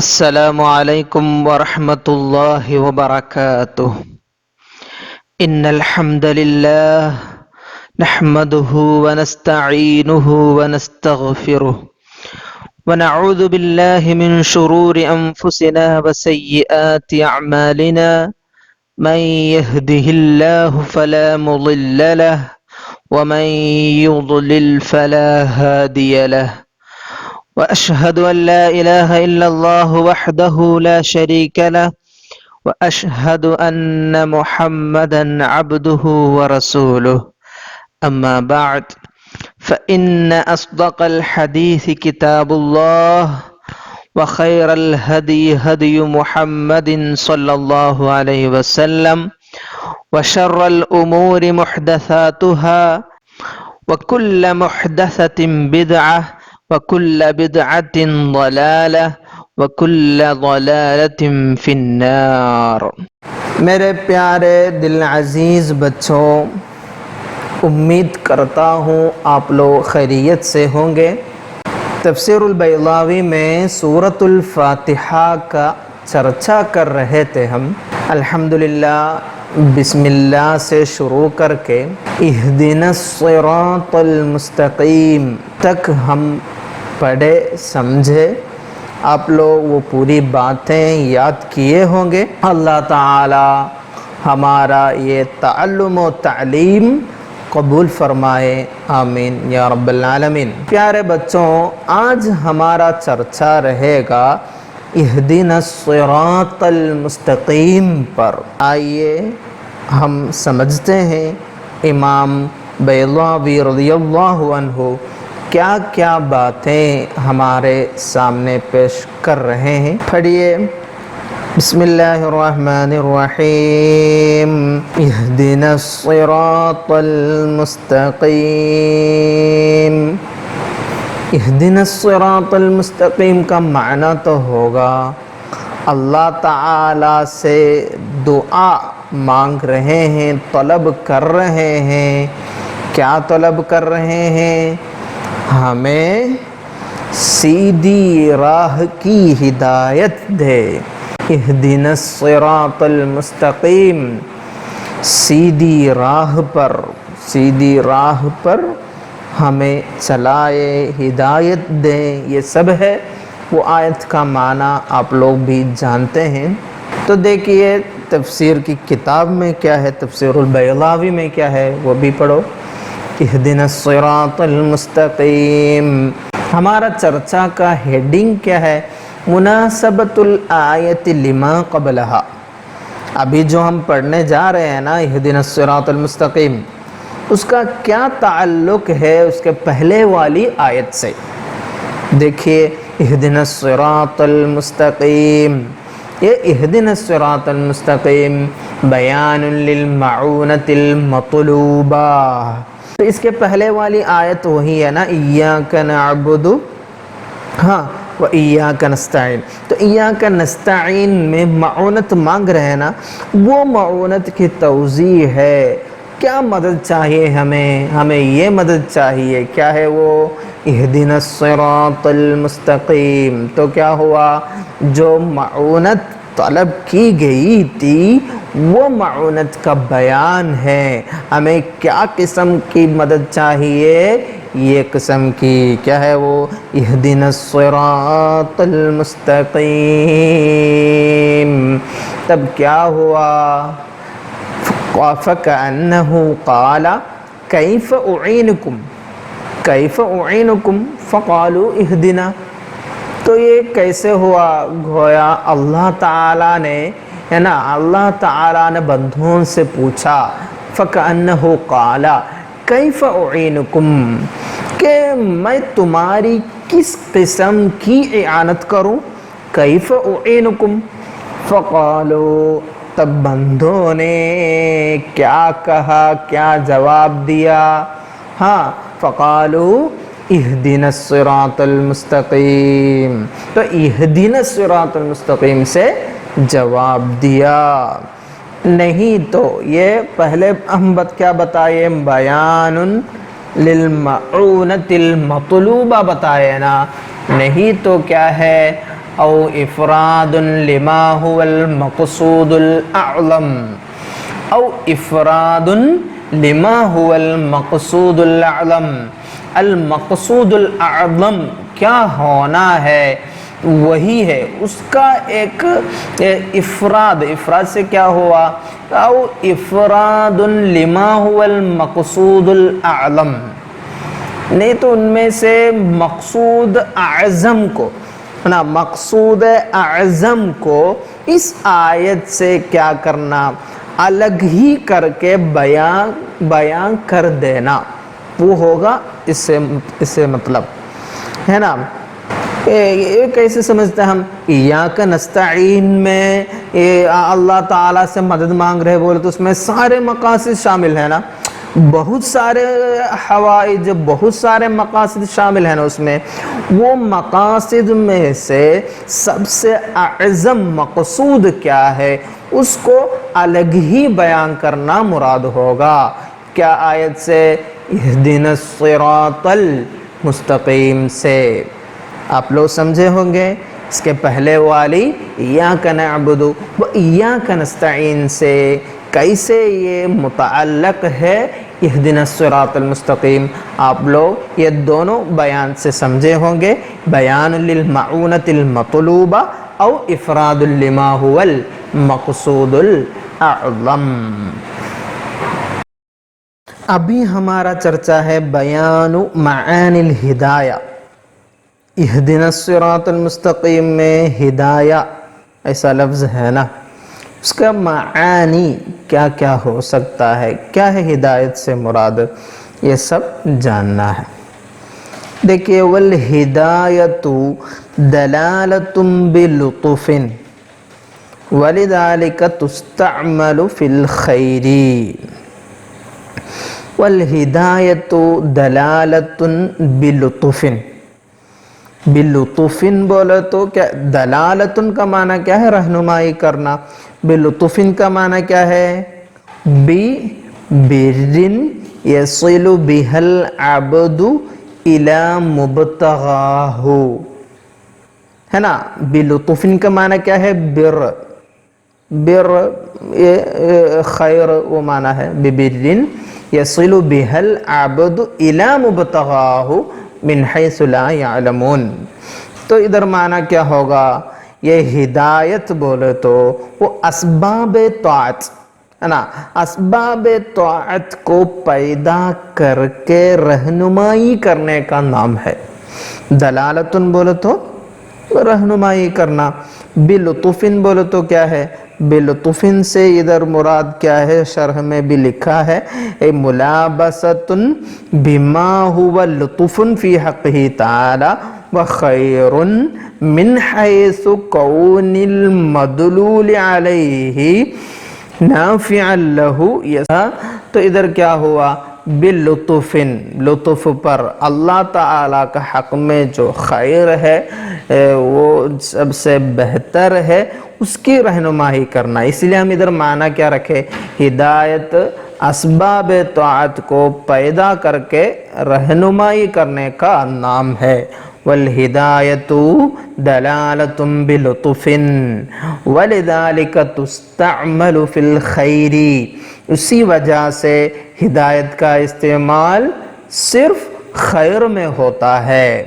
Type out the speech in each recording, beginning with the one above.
السلام علیکم ورحمۃ اللہ وبرکاتہ۔ ان الحمد للہ نحمده ونستعینه ونستغفره ونعوذ باللہ من شرور انفسنا وسیئات اعمالنا من يهده الله فلا مضل له ومن يضلل فلا هادي له وأشهد أن لا إله إلا الله وحده لا شريك له وأشهد أن محمدا عبده ورسوله أما بعد فإن أصدق الحديث كتاب الله وخير الهدي هدي محمد صلى الله عليه وسلم وشر الأمور محدثاتها وكل محدثة بدعة وَكُلَّ بِدْعَةٍ ضَلَالَةٍ وَكُلَّ ضَلَالَةٍ فِي النَّارِ۔ میرے پیارے دل عزیز بچوں، امید کرتا ہوں آپ لوگ خیریت سے ہوں گے۔ تفسیر البیضاوی میں سورۃ الفاتحہ کا چرچا کر رہے تھے ہم۔ الحمدللہ بسم اللہ سے شروع کر کے اہدنا الصراط المستقیم تک ہم پڑھے سمجھے، آپ لوگ وہ پوری باتیں یاد کیے ہوں گے۔ اللہ تعالی ہمارا یہ تعلم و تعلیم قبول فرمائے، آمین یا رب العالمین۔ پیارے بچوں، آج ہمارا چرچا رہے گا اہدنا الصراط المستقیم پر۔ آئیے ہم سمجھتے ہیں امام بیضاوی رضی اللہ عنہ کیا کیا باتیں ہمارے سامنے پیش کر رہے ہیں۔ پڑھیے، بسم اللہ الرحمن الرحیم، اہدنا الصراط المستقیم۔ اہدنا الصراط المستقیم کا معنی تو ہوگا اللہ تعالی سے دعا مانگ رہے ہیں، طلب کر رہے ہیں۔ کیا طلب کر رہے ہیں؟ ہمیں سیدھی راہ کی ہدایت دے۔ اہدنا الصراط المستقیم، سیدھی راہ پر ہمیں چلائے، ہدایت دے۔ یہ سب ہے، وہ آیت کا معنی آپ لوگ بھی جانتے ہیں۔ تو دیکھیے تفسیر کی کتاب میں کیا ہے، تفسیر البیضاوی میں کیا ہے، وہ بھی پڑھو۔ اہدنا الصراط المستقیم، ہمارا چرچا کا ہیڈنگ کیا ہے؟ مناسبت الآیت لما قبلہا۔ ابھی جو ہم پڑھنے جا رہے ہیں نا اہدنا الصراط المستقیم، اس کا کیا تعلق ہے اس کے پہلے والی آیت سے؟ دیکھیے، اہدنا الصراط المستقیم، یہ اہدنا الصراط المستقیم بیان للمعونۃ المطلوبہ۔ تو اس کے پہلے والی آیت وہی ہے نا، ایاک نعبد و ایاک نستعین۔ تو ایاک نستعین میں معونت مانگ رہے ہیں نا، وہ معونت کی توضیح ہے۔ کیا مدد چاہیے ہمیں یہ مدد چاہیے، کیا ہے وہ؟ اہدنا الصراط المستقیم۔ تو کیا ہوا؟ جو معونت طلب کی گئی تھی وہ معونت کا بیان ہے۔ ہمیں کیا قسم کی مدد چاہیے؟ یہ قسم کی، کیا ہے وہ؟ اہدنا الصراط المستقیم۔ تب کیا ہوا؟ فَكَأَنَّهُ قَالَ كَيْفَ أُعِينُكُمْ فَقَالُوا اهْدِنَا۔ تو یہ کیسے ہوا؟ گویا اللہ تعالیٰ نے، ہے نا، اللہ تعالیٰ نے بندوں سے پوچھا، فَكَأَنَّهُ قَالَ كَيْفَ أُعِينُكُمْ، کہ میں تمہاری کس قسم کی اعانت کروں؟ كَيْفَ أُعِينُكُمْ فَقَالُوا، تب بندوں نے کیا کہا، کیا جواب دیا؟ فَقَالُوا اہدنا الصراط المستقیم۔ تو اہدنا الصراط المستقیم سے جواب دیا۔ نہیں تو یہ پہلے ہم کیا بتائے؟ بیان للمعونۃ المطلوبہ بتائے نا، نہیں تو کیا ہے؟ او افراد لما هو المقصود الاعظم او افراد لما هو المقصود الاعظم. المقصود الاعظم کیا ہونا ہے وہی ہے اس کا ایک افراد. افراد سے کیا ہوا؟ او افراد لما هو المقصود الاعظم، نہیں تو ان میں سے مقصود اعظم کو نا، مقصود اعظم کو اس آیت سے کیا کرنا؟ الگ ہی کر کے بیان کر دینا، وہ ہوگا اس سے مطلب ہے نا. یہ کیسے سمجھتے ہیں ہم؟ ایاک نستعین میں اللہ تعالیٰ سے مدد مانگ رہے بولے تو اس میں سارے مقاصد شامل ہیں نا، بہت سارے حوائج، بہت سارے مقاصد شامل ہیں نا اس میں. وہ مقاصد میں سے سب سے اعظم مقصود کیا ہے اس کو الگ ہی بیان کرنا مراد ہوگا. کیا آیت سے؟ اہدنا الصراط المستقیم سے. آپ لوگ سمجھے ہوں گے. اس کے پہلے والی ایاک نعبد و ایاک نستعین سے کیسے یہ متعلق ہے اہدنا الصراط المستقیم. آپ لوگ یہ دونوں بیان سے سمجھے ہوں گے. بیان للمعونۃ المطلوبہ او افراد لما هو المقصود الاعظم. ابھی ہمارا چرچا ہے بیان معانی الہدایہ. اہدنا الصراط المستقیم میں ہدایہ ایسا لفظ ہے نا، اس کا معانی کیا کیا ہو سکتا ہے، کیا ہے ہدایت سے مراد، یہ سب جاننا ہے. دیکھیے والہدایۃ دلالۃ بلطف ولذلک تستعمل فی الخیر. والہدایۃ دلالۃ بلطف. بلطفن بولے تو کیا دلالتن کا معنی کیا ہے؟ رہنمائی کرنا. بلطفن کا معنی کیا ہے؟ برن یصل بہ العبد الی مبتغاہ، ہے نا. بلطفن کا معنی کیا ہے؟ بر یہ خیر وہ معنی ہے. ببرن یصل بہ العبد الی مبتغاہ من حیث لا یعلمون. تو ادھر معنی کیا ہوگا؟ یہ ہدایت بولے تو وہ اسباب طاعت ہے نا، اسباب طاعت کو پیدا کر کے رہنمائی کرنے کا نام ہے. دلالتن بولے تو رہنمائی کرنا. بلطفن بولے تو کیا ہے؟ بلطفن سے ادھر مراد کیا ہے؟ شرح میں بھی لکھا ہے ملابستن بما هو لطف فی حقہ تعالی وخیر من حیث کون المدلول علیہ نافعا لہ. تو ادھر کیا ہوا؟ باللطفن، لطف پر اللہ تعالیٰ کا حق میں جو خیر ہے وہ سب سے بہتر ہے اس کی رہنمائی کرنا. اس لیے ہم ادھر معنی کیا رکھے؟ ہدایت اسباب طاعت کو پیدا کر کے رہنمائی کرنے کا نام ہے. والہدایت دلالۃ بلطف ولذلک تستعمل فی الخیر. اسی وجہ سے ہدایت کا استعمال صرف خیر میں ہوتا ہے.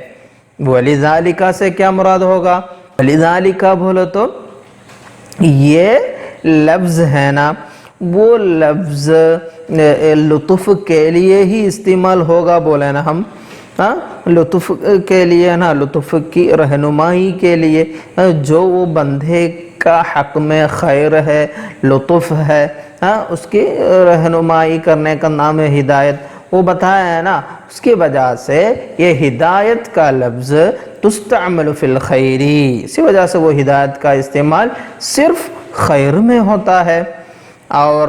ولذالک سے کیا مراد ہوگا؟ ولذالک بولو تو یہ لفظ ہے نا، وہ لفظ لطف کے لیے ہی استعمال ہوگا بولے نا ہم. لطف کے لیے نا، لطف کی رہنمائی کے لیے جو وہ بندے کا حق میں خیر ہے، لطف ہے، اس کی رہنمائی کرنے کا نام ہے ہدایت. وہ بتایا ہے نا، اس کی وجہ سے یہ ہدایت کا لفظ تستعمل فی الخیر، اسی وجہ سے وہ ہدایت کا استعمال صرف خیر میں ہوتا ہے. اور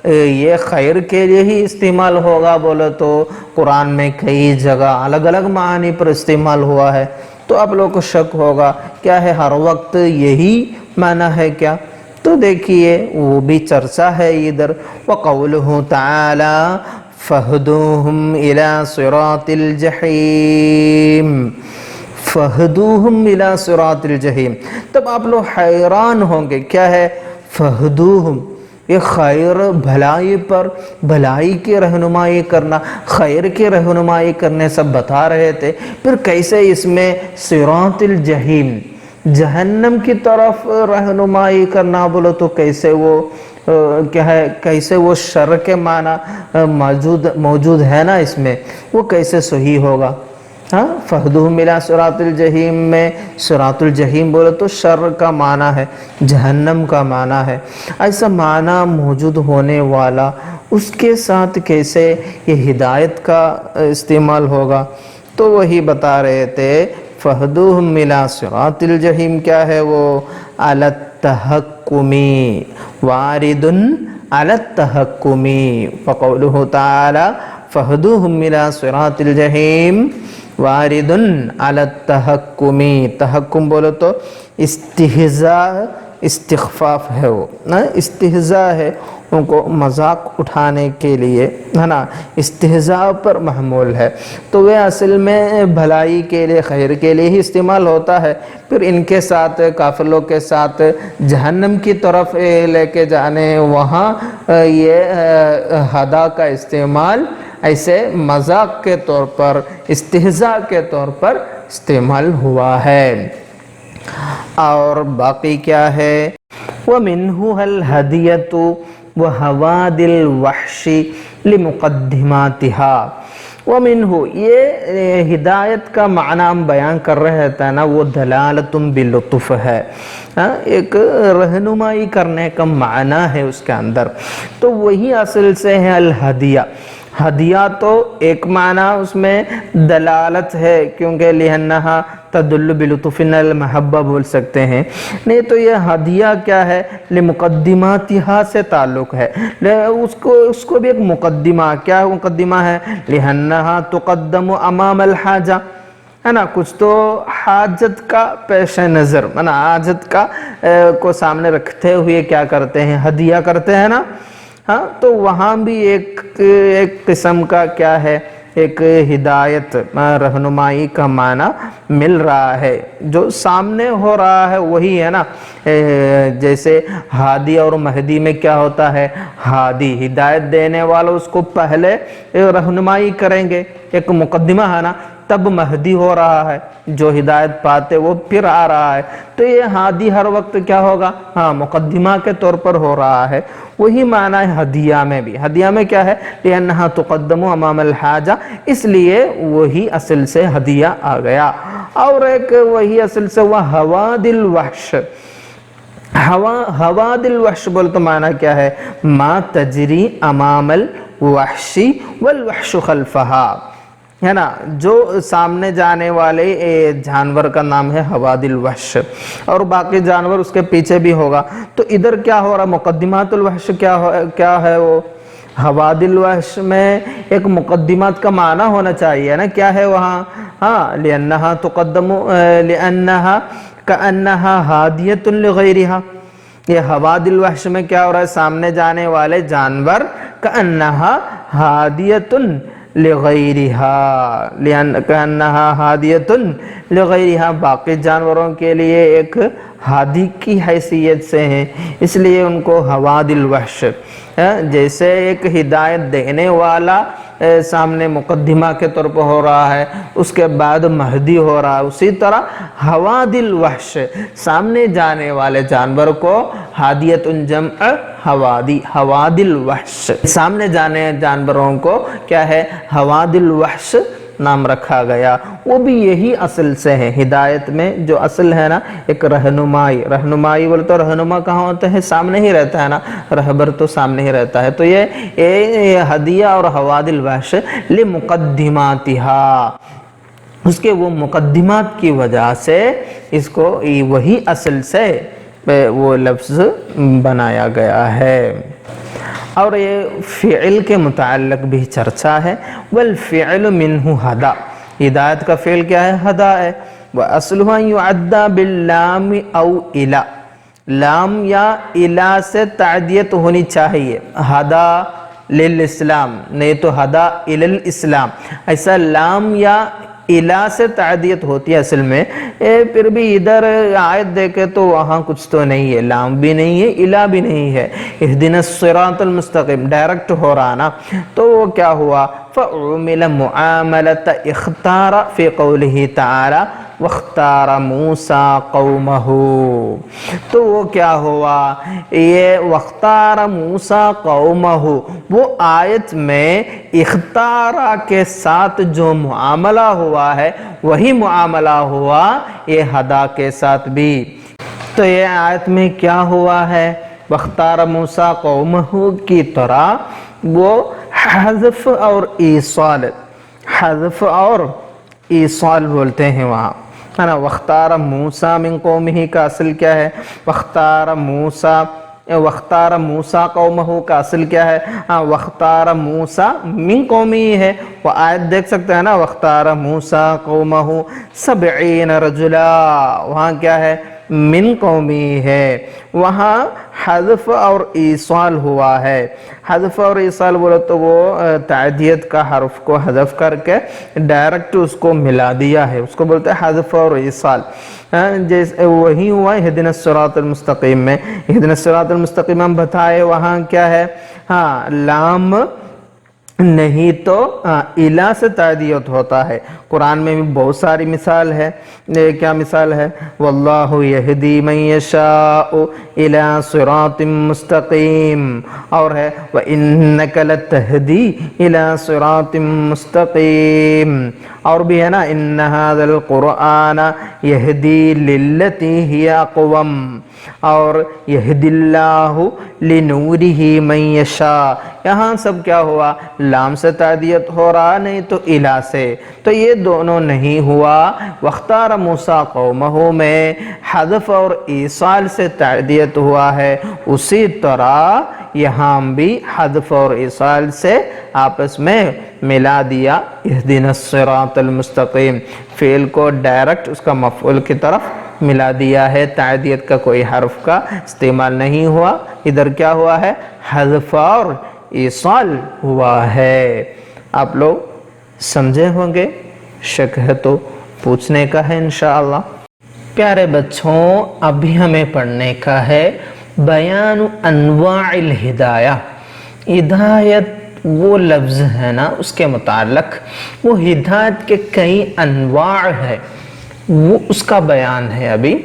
یہ خیر کے لیے ہی استعمال ہوگا بولے تو قرآن میں کئی جگہ الگ الگ معنی پر استعمال ہوا ہے. تو آپ لوگ کو شک ہوگا کیا ہے ہر وقت یہی معنی ہے کیا؟ تو دیکھیے وہ بھی چرچا ہے ادھر. وقولہ تعالی فہدوہم الی صراط الجحیم. فہدوہم الی صراط الجحیم، تب آپ لوگ حیران ہوں گے کیا ہے فہدوہم، یہ خیر بھلائی پر بھلائی کی رہنمائی کرنا، خیر کی رہنمائی کرنے سب بتا رہے تھے، پھر کیسے اس میں صراط الجحیم جہنم کی طرف رہنمائی کرنا بولو تو کیسے وہ کیا ہے، کیسے وہ شر کے معنی موجود ہے نا اس میں، وہ کیسے صحیح ہوگا؟ ہاں، فہدوہم الی صراط الجحیم میں صراط الجحیم بولے تو شر کا معنی ہے، جہنم کا معنی ہے، ایسا معنی موجود ہونے والا اس کے ساتھ کیسے یہ ہدایت کا استعمال ہوگا؟ تو وہی بتا رہے تھے فہدوہم الی صراط الجحیم کیا ہے وہ علی التحکمی وارد علی التحکمی، فقولہ تعالی فہدوہم الی صراط الجحیم وارد علی التحکمی، تحکم بولو تو استہزاء استخفاف ہے، وہ استہزاء ہے، ان کو مذاق اٹھانے کے لیے ہے نا، استہزاء پر محمول ہے، تو وہ اصل میں بھلائی کے لیے خیر کے لیے ہی استعمال ہوتا ہے، پھر ان کے ساتھ کافر لوگ کے ساتھ جہنم کی طرف لے کے جانے وہاں یہ ہدا کا استعمال ایسے مذاق کے طور پر استہزاء کے طور پر استعمال ہوا ہے۔ اور باقی کیا ہے وَمِنْهُ الْهَدِيَةُ وَهَوَادِ الْوَحْشِ لِمُقَدِّمَاتِهَا، وَمِنْهُ یہ ہدایت کا معنی ہم بیان کر رہے تھے نا، وہ دلالت باللطف ہے، ایک رہنمائی کرنے کا معنی ہے اس کے اندر، تو وہی اصل سے ہے الہدیہ۔ ہدیہ تو ایک معنی اس میں دلالت ہے، کیونکہ لِأَنَّهَا تدل بلطف المحبہ بول سکتے ہیں، نہیں تو یہ ہدیہ کیا ہے لمقدماتها سے تعلق ہے، اس کو بھی ایک مقدمہ، کیا مقدمہ ہے لِأَنَّهَا تقدم امام الحاجہ، ہے نا، کچھ تو حاجت کا پیش نظر، ہے نا، حاجت کا کو سامنے رکھتے ہوئے کیا کرتے ہیں ہدیہ کرتے ہیں نا، ہاں، تو وہاں بھی ایک قسم کا کیا ہے ایک ہدایت رہنمائی کا معنی مل رہا ہے، جو سامنے ہو رہا ہے وہی ہے نا، جیسے ہادی اور مہدی میں کیا ہوتا ہے، ہادی ہدایت دینے والا اس کو پہلے رہنمائی کریں گے، ایک مقدمہ ہے نا، تب مہدی ہو رہا ہے، جو ہدایت پاتے وہ پھر آ رہا ہے، تو یہ ہادی ہر وقت کیا ہوگا، ہاں مقدمہ کے طور پر ہو رہا ہے، وہی معنی ہے ہدیہ میں بھی، ہدیہ میں کیا ہے لِأَنَّهَا تُقَدَّمُ أَمَامَ الْحَاجَةِ، اس لیے وہی اصل سے ہدیہ آ گیا، اور ایک وہی اصل سے وہ حواد الوحش، حواد الوحش بول تو معنی کیا ہے ما تجری امام الوحش والوحش خلفہا، ہے نا، جو سامنے جانے والے جانور کا نام ہے حواد الوحش، اور باقی جانور اس کے پیچھے بھی ہوگا، تو ادھر کیا ہو رہا مقدمات الوحش کیا ہے وہ حواد الوحش میں ایک مقدمات کا معنی ہونا چاہیے نا، کیا ہے وہاں، ہاں لِأَنَّهَا تُقَدَّمُ لِأَنَّهَا كَأَنَّهَا هَادِيَةٌ لِغَيْرِهَا، یہ حواد الوحش میں کیا ہو رہا ہے سامنے جانے والے جانور كَأَنَّهَا هَادِيَةٌ لِغَيْرِهَا، كَأَنَّهَا هَادِيَةٌ لِغَيْرِهَا، باقی جانوروں کے لیے ایک ہادی کی حیثیت سے ہیں، اس لیے ان کو حواد الوحش، جیسے ایک ہدایت دینے والا سامنے مقدمہ کے طور پر ہو رہا ہے، اس کے بعد مہدی ہو رہا ہے، اسی طرح حواد الوحش سامنے جانے والے جانور کو ہادیت جمع حوادی، حواد الوحش سامنے جانے جانوروں کو کیا ہے حواد الوحش نام رکھا گیا، وہ بھی یہی اصل سے ہے، ہدایت میں جو اصل ہے نا ایک رہنمائی بولے تو رہنما کہاں ہوتا ہے سامنے ہی رہتا ہے نا، رہبر تو سامنے ہی رہتا ہے، تو یہ ہدیہ اور حواد الوحش لمقدماتہا، اس کے وہ مقدمات کی وجہ سے اس کو وہی اصل سے وہ لفظ بنایا گیا ہے۔ اور یہ فعل کے متعلق بھی چرچا ہے، والفعل منہ ہدا، ہدایت کا فعل کیا ہے ہدا ہے، وَأَصْلُهَا يُعَدَّى بِاللَّامِ أَوْ إِلَى، لام یا الا سے تعدیت ہونی چاہیے، ہدا للاسلام نہیں تو ہدا الالاسلام، ایسا لام یا الہ سے تعدیت ہوتی ہے اصل میں، پھر بھی ادھر آیت دیکھے تو وہاں کچھ تو نہیں ہے، لام بھی نہیں ہے، الہ بھی نہیں ہے، اہدنا الصراط المستقیم ڈائریکٹ ہو رہا نا، تو وہ کیا ہوا فَعُمِلَ مُعَامَلَةَ اختار فی قولہ تعالی وَاخْتَارَ مُوسَىٰ قَوْمَهُ، تو وہ کیا ہوا، یہ وَاخْتَارَ مُوسَىٰ قَوْمَهُ وہ آیت میں اختارہ کے ساتھ جو معاملہ ہوا ہے وہی معاملہ ہوا یہ ہدا کے ساتھ بھی۔ تو یہ آیت میں کیا ہوا ہے، وَاخْتَارَ مُوسَىٰ قَوْمَهُ کی طرح وہ حذف اور ایصال، حذف اور ایصال بولتے ہیں وہاں، ہے نا۔ وَاخْتَارَ مُوسَىٰ مِن قَوْمِهِ کا اصل کیا ہے، وَاخْتَارَ مُوسَىٰ قَوْمَهُ کا اصل کیا ہے، وَاخْتَارَ مُوسَىٰ مِن قَوْمِهِ ہے، وہ آیت دیکھ سکتے ہیں نا، وَاخْتَارَ مُوسَىٰ قَوْمَهُ 70 رجلا، وہاں کیا ہے من قومی ہے، وہاں حذف اور ایصال ہوا ہے۔ حذف اور ایصال بولے تو وہ تعدیت کا حرف کو حذف کر کے ڈائریکٹ اس کو ملا دیا ہے، اس کو بولتے ہیں حذف اور ایصال، جیسے وہی ہوا اہدنا الصراط المستقیم میں۔ اہدنا الصراط المستقیم ہم بتائے وہاں کیا ہے، لام نہیں تو الہ سے تعدیت ہوتا ہے۔ قرآن میں بھی بہت ساری مثال ہے، کیا مثال ہے، واللہ یہدی من یشاء الی صراط مستقیم، اور ہے وانک لتہدی الی صراط مستقیم، اور بھی ہے نا ان ھذا القرآن یہدی للتی ہی اقوم، اور یہدی اللہ لنورہ من یشاء، یہاں سب کیا ہوا، لام سے تعدیت ہو رہا نہیں تو الہ سے، تو یہ دونوں نہیں ہوا۔ واختار موسیٰ قومہ میں حذف اور ایصال سے تعدیت ہوا ہے، اسی طرح یہاں بھی حذف اور ایصال سے آپس میں ملا دیا اہدنا الصراط المستقیم، فعل کو ڈائریکٹ اس کا مفعول کی طرف ملا دیا ہے، تعدیت کا کوئی حرف کا استعمال نہیں ہوا، ادھر کیا ہوا ہے، حذف اور ایصال ہوا ہے۔ آپ لوگ سمجھے ہوں گے، شک ہے تو پوچھنے کا ہے انشاءاللہ۔ پیارے بچوں، ابھی ہمیں پڑھنے کا ہے بیان انواع الہدایہ، ہدایت وہ لفظ ہے نا، اس کے متعلق وہ ہدایت کے کئی انواع ہے، وہ اس کا بیان ہے ابھی۔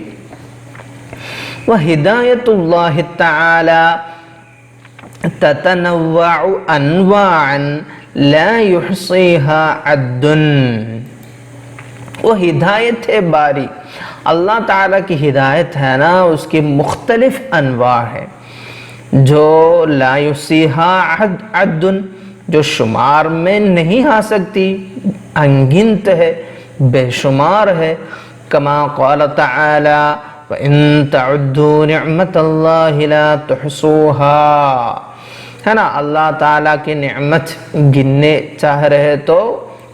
وَہدایت اللہ تعالی تتنوع انواعا لا يحصيها عد، وہ ہدایت باری اللہ تعالیٰ کی ہدایت ہے نا، اس کی مختلف انواع ہے جو لا يحصيها عد، جو شمار میں نہیں آ سکتی، انگنت ہے، بے شمار ہے۔ کما قال تعالی وَإِن تَعُدُّوا نِعْمَةَ اللَّهِ لَا تُحْصُوهَا، ہے نا، اللہ تعالیٰ کی نعمت گننے چاہ رہے تو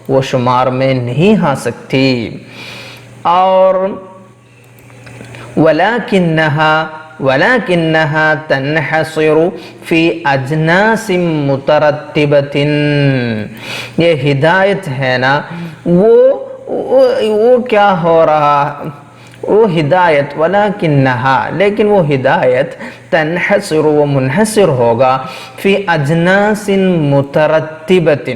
وہ شمار میں نہیں آ سکتی۔ اور وَلَكِنَّهَا تَنْحَصِرُ فِي أَجْنَاسٍ مُتَرَتِّبَةٍ، یہ ہدایت ہے نا، وہ کیا ہو رہا، وہ ہدایت وَلَكِنَّهَا، لیکن وہ ہدایت تنحصر، وہ منحصر ہوگا فی اجناس مترتبۃ،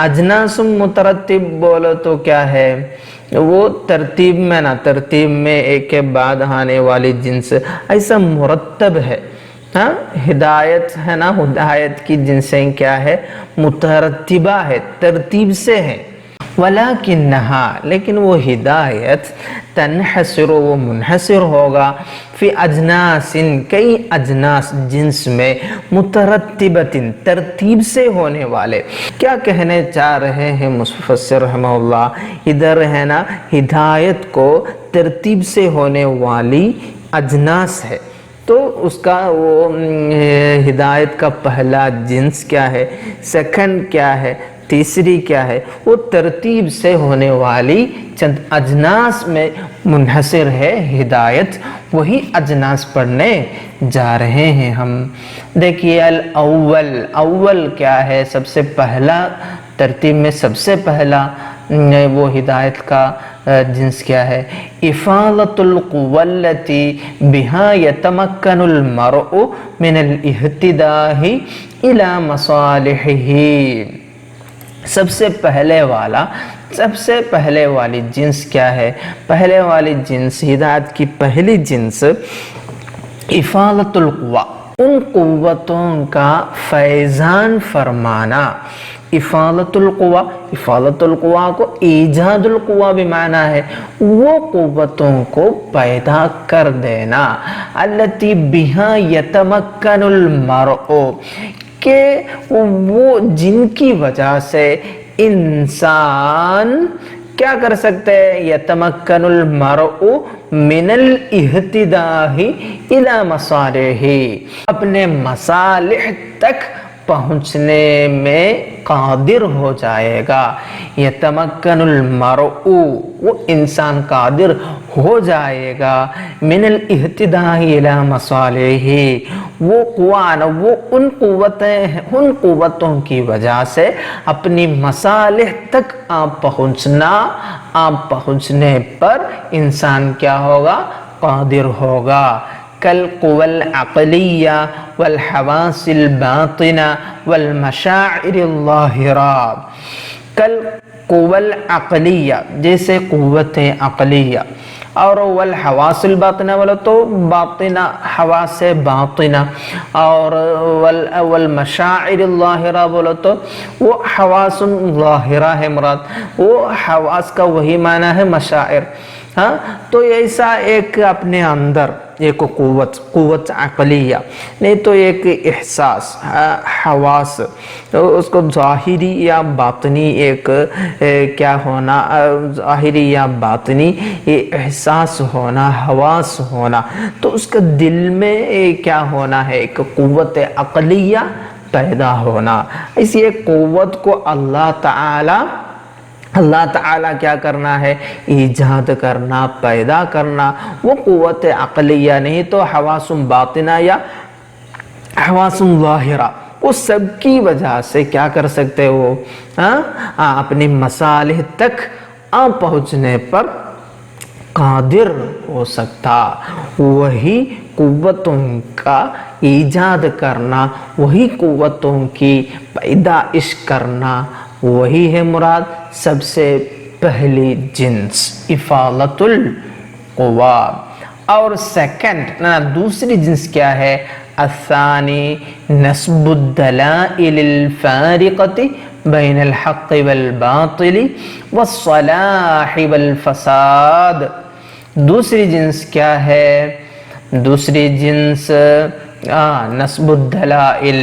اجناس مترتب بولو تو کیا ہے، وہ ترتیب میں نا، ترتیب میں ایک کے بعد آنے والی جنس، ایسا مرتب ہے، ہاں ہدایت ہے نا، ہدایت کی جنسیں کیا ہے، مترتبہ ہے، ترتیب سے ہے۔ وَلَكِنَّهَا، لیکن وہ ہدایت تنحصر، وہ منحصر ہوگا فی اجناس، کئی اجناس جنس میں، مترتبۃ، ترتیب سے ہونے والے۔ کیا کہنے چاہ رہے ہیں مفسر رحمہ اللہ، ادھر ہے نا ہدایت کو ترتیب سے ہونے والی اجناس ہے، تو اس کا وہ ہدایت کا پہلا جنس کیا ہے، سیکنڈ کیا ہے، تیسری کیا ہے، وہ ترتیب سے ہونے والی چند اجناس میں منحصر ہے ہدایت، وہی اجناس پڑھنے جا رہے ہیں ہم۔ دیکھیے الاول، اول کیا ہے، سب سے پہلا، ترتیب میں سب سے پہلا وہ ہدایت کا جنس کیا ہے؟ افاضۃ القوہ التی بہا یتمکن المرء من الاہتداء الی مصالحہ۔ سب سے پہلے والی جنس کیا ہے؟ پہلے والی جنس، ہدایت کی پہلی جنس افاضۃ القوہ، ان قوتوں کا فیضان فرمانا۔ افاضۃ القوہ کو ایجاد القوہ بھی معنی ہے، وہ قوتوں کو پیدا کر دینا۔ التی بہا یتمکن المرء، کہ وہ جن کی وجہ سے انسان کیا کر سکتے ہیں؟ یتمکن المرء من الاہتداء الی مصالحہ، اپنے مصالح تک پہنچنے میں قادر ہو جائے گا۔ یتمکن المرء، وہ انسان قادر ہو جائے گا، من الاہتداء الی مصالحہ، وہ ان قوتوں کی وجہ سے اپنی مصالح تک پہنچنے پر انسان کیا ہوگا؟ قادر ہوگا۔ كالقوى العقلية والحواس الباطنة والمشاعر الظاهرة۔ كالقوى العقلية، جیسے قوت عقلیہ، اور والحواس الباطنہ بولو تو باطنہ، حواس باطنہ، اور والمشاعر الظاہرہ بولو تو وہ حواس ظاہرہ ہے مراد، وہ حواس کا وہی معنی ہے مشاعر۔ ہاں، تو ایسا ایک اپنے اندر ایک قوت عقلیہ، نہیں تو ایک احساس، حواس، اس کو ظاہری یا باطنی ایک کیا ہونا، ظاہری یا باطنی یہ احساس ہونا، حواس ہونا، تو اس کا دل میں کیا ہونا ہے؟ ایک قوت عقلیہ پیدا ہونا۔ اسی ایک قوت کو اللہ تعالی کیا کرنا ہے؟ ایجاد کرنا، پیدا کرنا۔ وہ قوت عقلیہ نہیں تو حواس باطنہ یا حواس ظاہرہ، وہ سب کی وجہ سے کیا کر سکتے ہو؟ اپنی مصالح تک پہنچنے پر قادر ہو سکتا۔ وہی قوتوں کا ایجاد کرنا، وہی قوتوں کی پیدائش کرنا، وہی ہے مراد سب سے پہلی جنس افاضۃ القوہ۔ اور سیکنڈ دوسری جنس کیا ہے؟ الثانی نسب الدلائل الفارقۃ بین الحق والباطل والصلاح والفساد۔ دوسری جنس کیا ہے؟ دوسری جنس نسب الدلائل،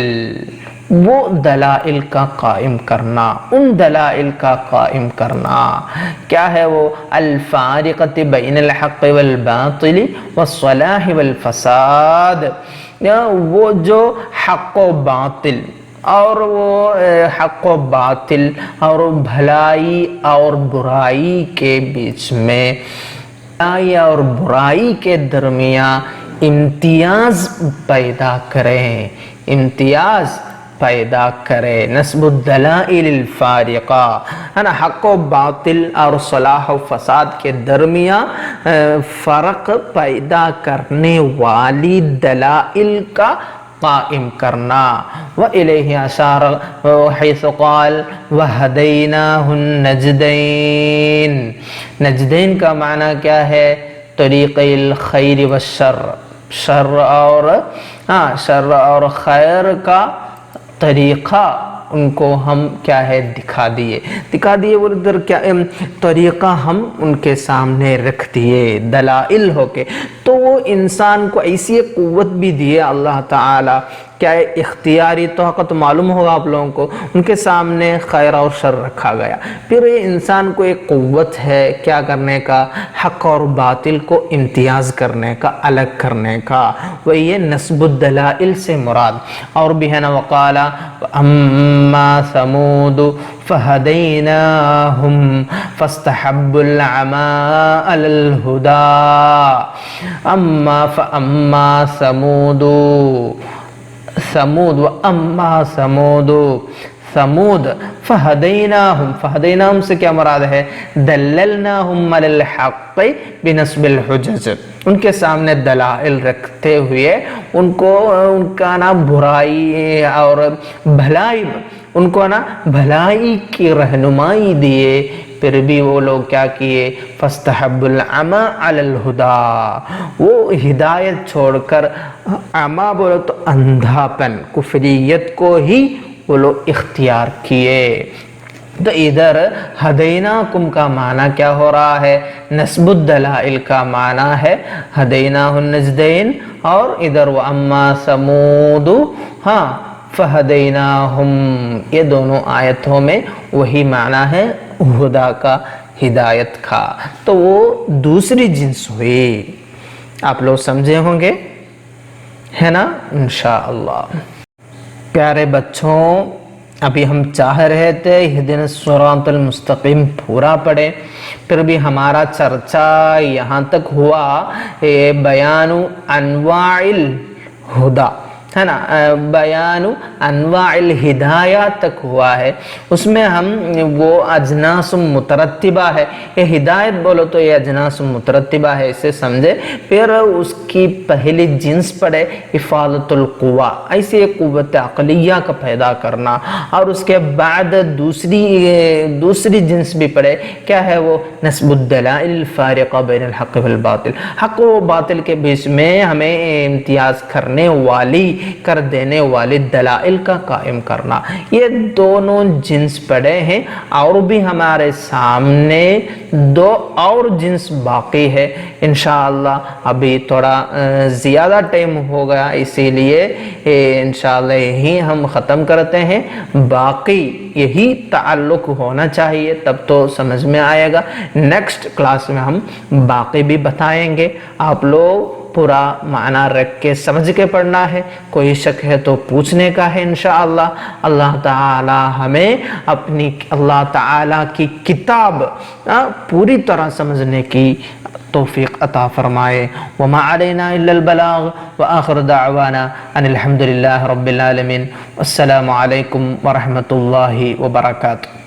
وہ دلائل کا قائم کرنا، ان دلائل کا قائم کرنا۔ کیا ہے وہ؟ الفارقۃ بین الحق والباطل والصلاح والفساد، وہ جو حق و باطل اور بھلائی اور برائی کے بیچ میں، بھلائی اور برائی کے درمیان امتیاز پیدا کرے، نسب الدلائل الفارقہ، ہے نا، حق و باطل اور صلاح و فساد کے درمیان فرق پیدا کرنے والی دلائل کا قائم کرنا۔ وَإِلَيْهِ أَشَارَ حَيْثُ قَالَ وَهَدَيْنَاهُ النَّجْدَيْنِ۔ نجدین کا معنی کیا ہے؟ طریق الخیر والشر، شر اور خیر کا طریقہ ان کو ہم کیا ہے؟ دکھا دیے وہ ادھر کیا طریقہ ہم ان کے سامنے رکھ دیے دلائل ہو کے۔ تو وہ انسان کو ایسی قوت بھی دیے اللہ تعالی، کیا اختیاری طاقت معلوم ہوگا آپ لوگوں کو، ان کے سامنے خیر اور شر رکھا گیا۔ پھر یہ انسان کو ایک قوت ہے کیا کرنے کا؟ حق اور باطل کو امتیاز کرنے کا، الگ کرنے کا، وہ یہ نسب الدلائل سے مراد۔ اور بھی ہے نا، وقال اما ثمود فہدیناہم فاستحبوا العمی علی الہدی۔ اما ثمود ثمود فہدیناہم، فہدیناہم سے کیا مراد ہے؟ دللناہم علی الحق بنصب الحجج، ان کے سامنے دلائل رکھتے ہوئے ان کو ان کا نا برائی اور بھلائی، ان کو نا بھلائی کی رہنمائی دیے، پھر بھی وہ لوگ کیا کیے؟ فاستحب العمی علی الہدی، وہ ہدایت چھوڑ کر، عمی بولو تو اندھا پن، کفریت کو ہی وہ لوگ اختیار کیے۔ تو ادھر ہدیناکم کا معنی کیا ہو رہا ہے؟ نصب الدلائل کا معنی ہے ہدیناہ النجدین، اور ادھر واما ثمود ہاں فہدیناہم، یہ دونوں آیتوں میں وہی معنی ہے ہدا کا، ہدایت کا، تو وہ دوسری جنس ہوئی۔ آپ لوگ سمجھے ہوں گے ہے نا انشاءاللہ۔ پیارے بچوں، ابھی ہم چاہ رہے تھے اہدنا الصراط المستقیم پورا پڑھیں، پھر بھی ہمارا چرچا یہاں تک ہوا بیان انواع الہدا، ہے نا، بیان انواع الہدایات تک ہوا ہے۔ اس میں ہم وہ اجناس مترتبہ ہے، یہ ہدایت بولو تو یہ اجناس مترتبہ ہے، اسے سمجھے۔ پھر اس کی پہلی جنس پڑے افادۃ القوہ، ایسے قوت عقلیہ کا پیدا کرنا، اور اس کے بعد دوسری جنس بھی پڑے، کیا ہے وہ؟ نصب الدلائل الفارقہ بین الحق والباطل، حق و باطل کے بیچ میں ہمیں امتیاز کرنے والی، کر دینے والی دلائل کا قائم کرنا، یہ دونوں جنس پڑے ہیں۔ اور بھی ہمارے سامنے دو اور جنس باقی ہے انشاءاللہ، ابھی تھوڑا زیادہ ٹائم ہو گیا، اسی لیے انشاءاللہ یہی ہم ختم کرتے ہیں، باقی یہی تعلق ہونا چاہیے، تب تو سمجھ میں آئے گا۔ نیکسٹ کلاس میں ہم باقی بھی بتائیں گے، آپ لوگ پورا معنی رکھ کے سمجھ کے پڑھنا ہے، کوئی شک ہے تو پوچھنے کا ہے انشاءاللہ۔ اللہ تعالی ہمیں اپنی اللہ تعالی کی کتاب پوری طرح سمجھنے کی توفیق عطا فرمائے۔ وما علینا الا البلاغ، وآخر دعوانا ان الحمد للہ رب العالمین۔ السلام علیکم ورحمۃ اللہ وبرکاتہ۔